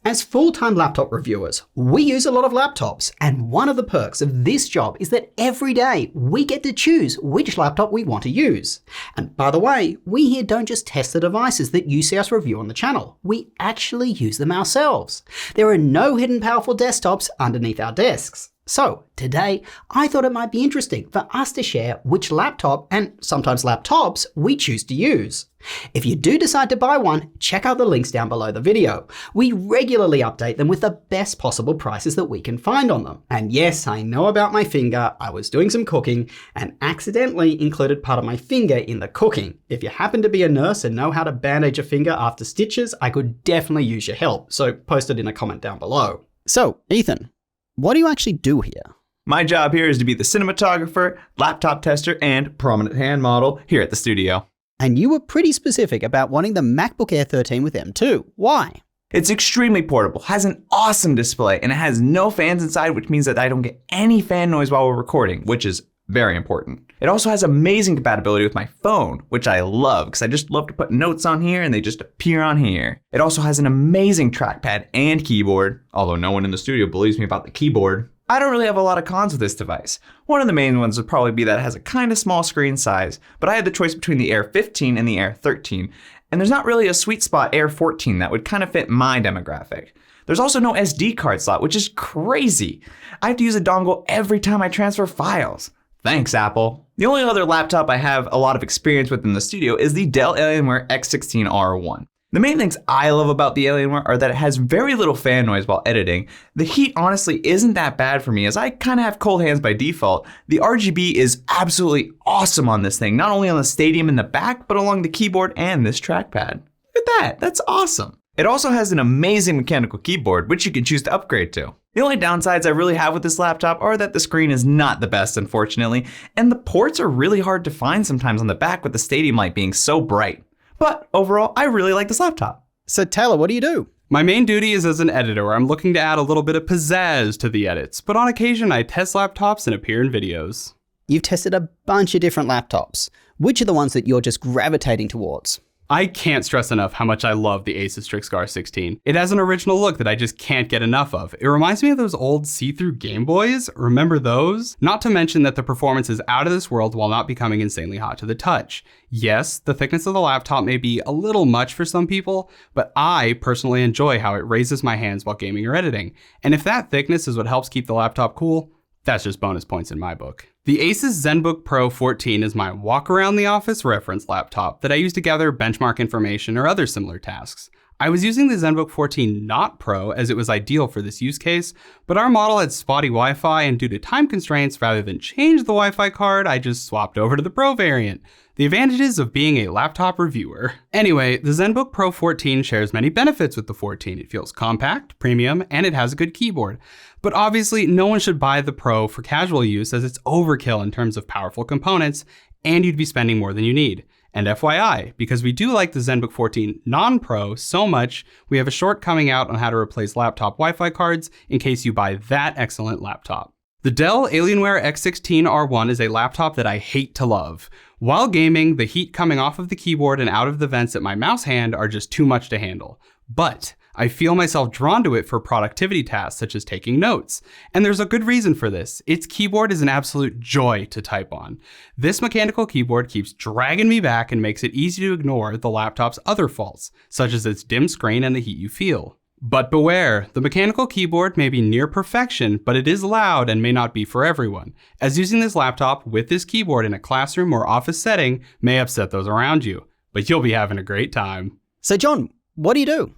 As full-time laptop reviewers, we use a lot of laptops, and one of the perks of this job is that every day we get to choose which laptop we want to use. And by the way, we here don't just test the devices that you see us review on the channel, we actually use them ourselves. There are no hidden powerful desktops underneath our desks. So today, I thought it might be interesting for us to share which laptop, and sometimes laptops, we choose to use. If you do decide to buy one, check out the links down below the video. We regularly update them with the best possible prices that we can find on them. And yes, I know about my finger. I was doing some cooking and accidentally included part of my finger in the cooking. If you happen to be a nurse and know how to bandage a finger after stitches, I could definitely use your help. So post it in a comment down below. So, Ethan, what do you actually do here? My job here is to be the cinematographer, laptop tester, and prominent hand model here at the studio. And you were pretty specific about wanting the MacBook Air 13 with M2. Why? It's extremely portable, has an awesome display, and it has no fans inside, which means that I don't get any fan noise while we're recording, which is very important. It also has amazing compatibility with my phone, which I love because I just love to put notes on here and they just appear on here. It also has an amazing trackpad and keyboard, although no one in the studio believes me about the keyboard. I don't really have a lot of cons with this device. One of the main ones would probably be that it has a kind of small screen size, but I had the choice between the Air 15 and the Air 13, and there's not really a sweet spot Air 14 that would kind of fit my demographic. There's also no SD card slot, which is crazy. I have to use a dongle every time I transfer files. Thanks, Apple. The only other laptop I have a lot of experience with in the studio is the Dell Alienware X16R1. The main things I love about the Alienware are that it has very little fan noise while editing. The heat honestly isn't that bad for me as I kind of have cold hands by default. The RGB is absolutely awesome on this thing, not only on the stadium in the back, but along the keyboard and this trackpad. Look at that, that's awesome. It also has an amazing mechanical keyboard, which you can choose to upgrade to. The only downsides I really have with this laptop are that the screen is not the best, unfortunately, and the ports are really hard to find sometimes on the back with the stadium light being so bright. But overall, I really like this laptop. So Taylor, what do you do? My main duty is as an editor where I'm looking to add a little bit of pizzazz to the edits, but on occasion I test laptops and appear in videos. You've tested a bunch of different laptops. Which are the ones that you're just gravitating towards? I can't stress enough how much I love the Asus Strix 16. It has an original look that I just can't get enough of. It reminds me of those old see-through Game Boys. Remember those? Not to mention that the performance is out of this world while not becoming insanely hot to the touch. Yes, the thickness of the laptop may be a little much for some people, but I personally enjoy how it raises my hands while gaming or editing. And if that thickness is what helps keep the laptop cool, that's just bonus points in my book. The Asus ZenBook Pro 14 is my walk around the office reference laptop that I use to gather benchmark information or other similar tasks. I was using the ZenBook 14 not Pro as it was ideal for this use case, but our model had spotty Wi-Fi and due to time constraints, rather than change the Wi-Fi card, I just swapped over to the Pro variant. The advantages of being a laptop reviewer. Anyway, the ZenBook Pro 14 shares many benefits with the 14. It feels compact, premium, and it has a good keyboard. But obviously, no one should buy the Pro for casual use as it's overkill in terms of powerful components, and you'd be spending more than you need. And FYI, because we do like the ZenBook 14 non-Pro so much, we have a short coming out on how to replace laptop Wi-Fi cards in case you buy that excellent laptop. The Dell Alienware X16R1 is a laptop that I hate to love. While gaming, the heat coming off of the keyboard and out of the vents at my mouse hand are just too much to handle. But I feel myself drawn to it for productivity tasks such as taking notes. And there's a good reason for this. Its keyboard is an absolute joy to type on. This mechanical keyboard keeps dragging me back and makes it easy to ignore the laptop's other faults, such as its dim screen and the heat you feel. But beware, the mechanical keyboard may be near perfection, but it is loud and may not be for everyone, as using this laptop with this keyboard in a classroom or office setting may upset those around you, but you'll be having a great time. So John, what do you do?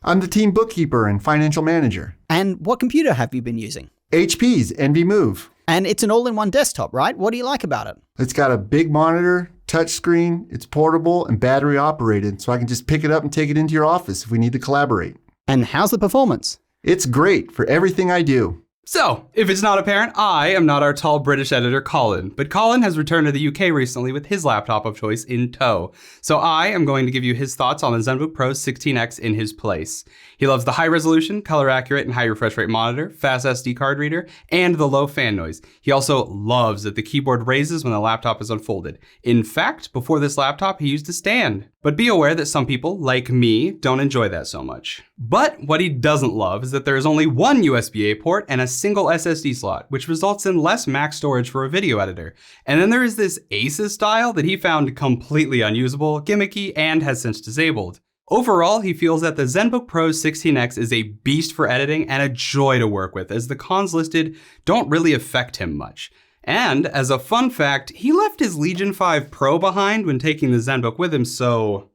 I'm the team bookkeeper and financial manager. And what computer have you been using? HP's NVMove. And it's an all-in-one desktop, right? What do you like about it? It's got a big monitor, touchscreen, it's portable and battery operated, so I can just pick it up and take it into your office if we need to collaborate. And how's the performance? It's great for everything I do. So, if it's not apparent, I am not our tall British editor Colin, but Colin has returned to the UK recently with his laptop of choice in tow. So I am going to give you his thoughts on the ZenBook Pro 16X in his place. He loves the high resolution, color accurate, and high refresh rate monitor, fast SD card reader, and the low fan noise. He also loves that the keyboard raises when the laptop is unfolded. In fact, before this laptop, he used a stand. But be aware that some people, like me, don't enjoy that so much. But what he doesn't love is that there is only one USB-A port and a single SSD slot, which results in less max storage for a video editor. And then there is this Asus style that he found completely unusable, gimmicky, and has since disabled. Overall, he feels that the ZenBook Pro 16X is a beast for editing and a joy to work with, as the cons listed don't really affect him much. And as a fun fact, he left his Legion 5 Pro behind when taking the ZenBook with him, so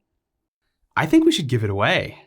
I think we should give it away.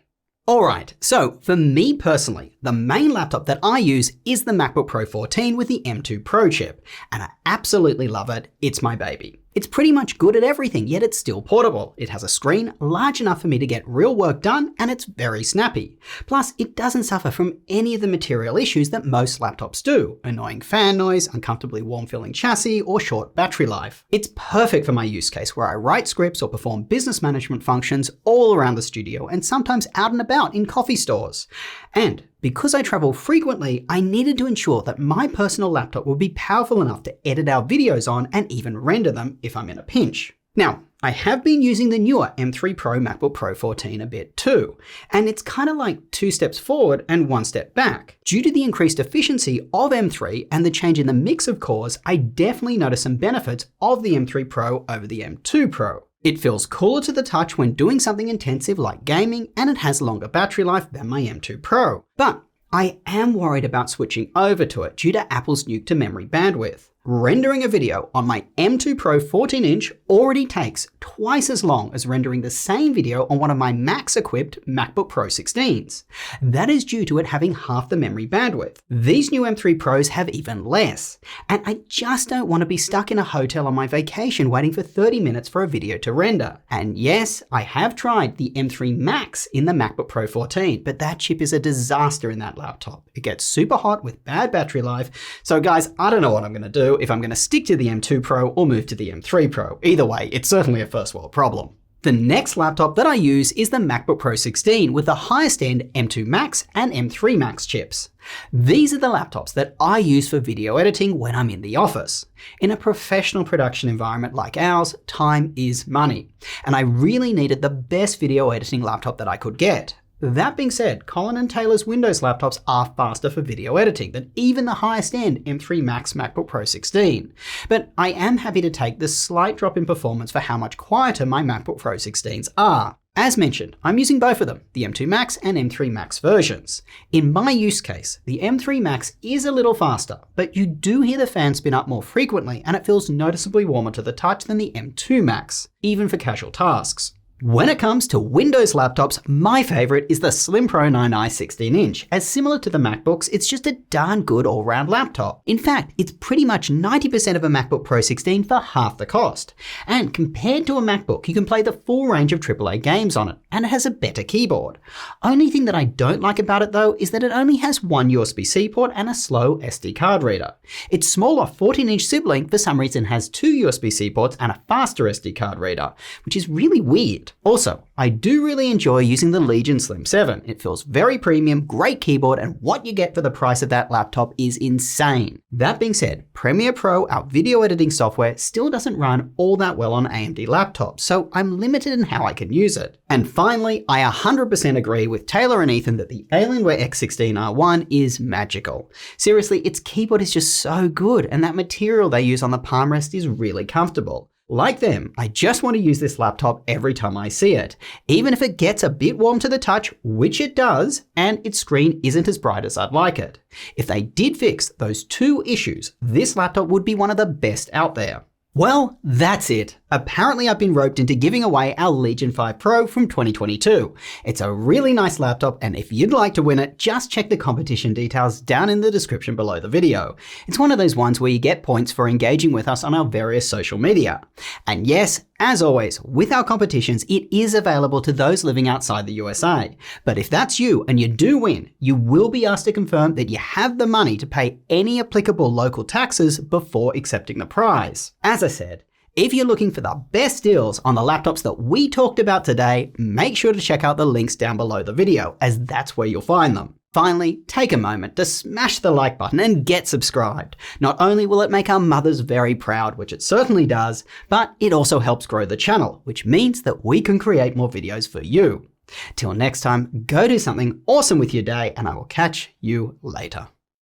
Alright, so for me personally, the main laptop that I use is the MacBook Pro 14 with the M2 Pro chip, and I absolutely love it. It's my baby. It's pretty much good at everything, yet it's still portable. It has a screen large enough for me to get real work done, and it's very snappy. Plus, it doesn't suffer from any of the material issues that most laptops do: annoying fan noise, uncomfortably warm-feeling chassis, or short battery life. It's perfect for my use case where I write scripts or perform business management functions all around the studio and sometimes out and about in coffee stores. And because I travel frequently, I needed to ensure that my personal laptop would be powerful enough to edit our videos on and even render them if I'm in a pinch. Now, I have been using the newer M3 Pro MacBook Pro 14 a bit too, and it's kind of like 2 steps forward and 1 step back. Due to the increased efficiency of M3 and the change in the mix of cores, I definitely noticed some benefits of the M3 Pro over the M2 Pro. It feels cooler to the touch when doing something intensive like gaming, and it has longer battery life than my M2 Pro. But I am worried about switching over to it due to Apple's nuke to memory bandwidth. Rendering a video on my M2 Pro 14-inch already takes twice as long as rendering the same video on one of my max-equipped MacBook Pro 16s. That is due to it having half the memory bandwidth. These new M3 Pros have even less. And I just don't want to be stuck in a hotel on my vacation waiting for 30 minutes for a video to render. And yes, I have tried the M3 Max in the MacBook Pro 14, but that chip is a disaster in that laptop. It gets super hot with bad battery life. So guys, I don't know what I'm going to do, if I'm going to stick to the M2 Pro or move to the M3 Pro. Either way, it's certainly a first world problem. The next laptop that I use is the MacBook Pro 16 with the highest end M2 Max and M3 Max chips. These are the laptops that I use for video editing when I'm in the office. In a professional production environment like ours, time is money, and I really needed the best video editing laptop that I could get. That being said, Colin and Taylor's Windows laptops are faster for video editing than even the highest end M3 Max MacBook Pro 16. But I am happy to take the slight drop in performance for how much quieter my MacBook Pro 16s are. As mentioned, I'm using both of them, the M2 Max and M3 Max versions. In my use case, the M3 Max is a little faster, but you do hear the fan spin up more frequently and it feels noticeably warmer to the touch than the M2 Max, even for casual tasks. When it comes to Windows laptops, my favorite is the Slim Pro 9i 16-inch. As similar to the MacBooks, it's just a darn good all-round laptop. In fact, it's pretty much 90% of a MacBook Pro 16 for half the cost. And compared to a MacBook, you can play the full range of AAA games on it, and it has a better keyboard. Only thing that I don't like about it though is that it only has one USB-C port and a slow SD card reader. Its smaller 14-inch sibling for some reason has 2 USB-C ports and a faster SD card reader, which is really weird. Also, I do really enjoy using the Legion Slim 7. It feels very premium, great keyboard, and what you get for the price of that laptop is insane. That being said, Premiere Pro, our video editing software, still doesn't run all that well on AMD laptops, so I'm limited in how I can use it. And finally, I 100% agree with Taylor and Ethan that the Alienware X16R1 is magical. Seriously, its keyboard is just so good, and that material they use on the palm rest is really comfortable. Like them, I just want to use this laptop every time I see it, even if it gets a bit warm to the touch, which it does, and its screen isn't as bright as I'd like it. If they did fix those 2 issues, this laptop would be one of the best out there. Well, that's it. Apparently I've been roped into giving away our Legion 5 Pro from 2022. It's a really nice laptop, and if you'd like to win it, just check the competition details down in the description below the video. It's one of those ones where you get points for engaging with us on our various social media. And yes, as always, with our competitions, it is available to those living outside the USA. But if that's you and you do win, you will be asked to confirm that you have the money to pay any applicable local taxes before accepting the prize. As I said, if you're looking for the best deals on the laptops that we talked about today, make sure to check out the links down below the video, as that's where you'll find them. Finally, take a moment to smash the like button and get subscribed. Not only will it make our mothers very proud, which it certainly does, but it also helps grow the channel, which means that we can create more videos for you. Till next time, go do something awesome with your day, and I will catch you later.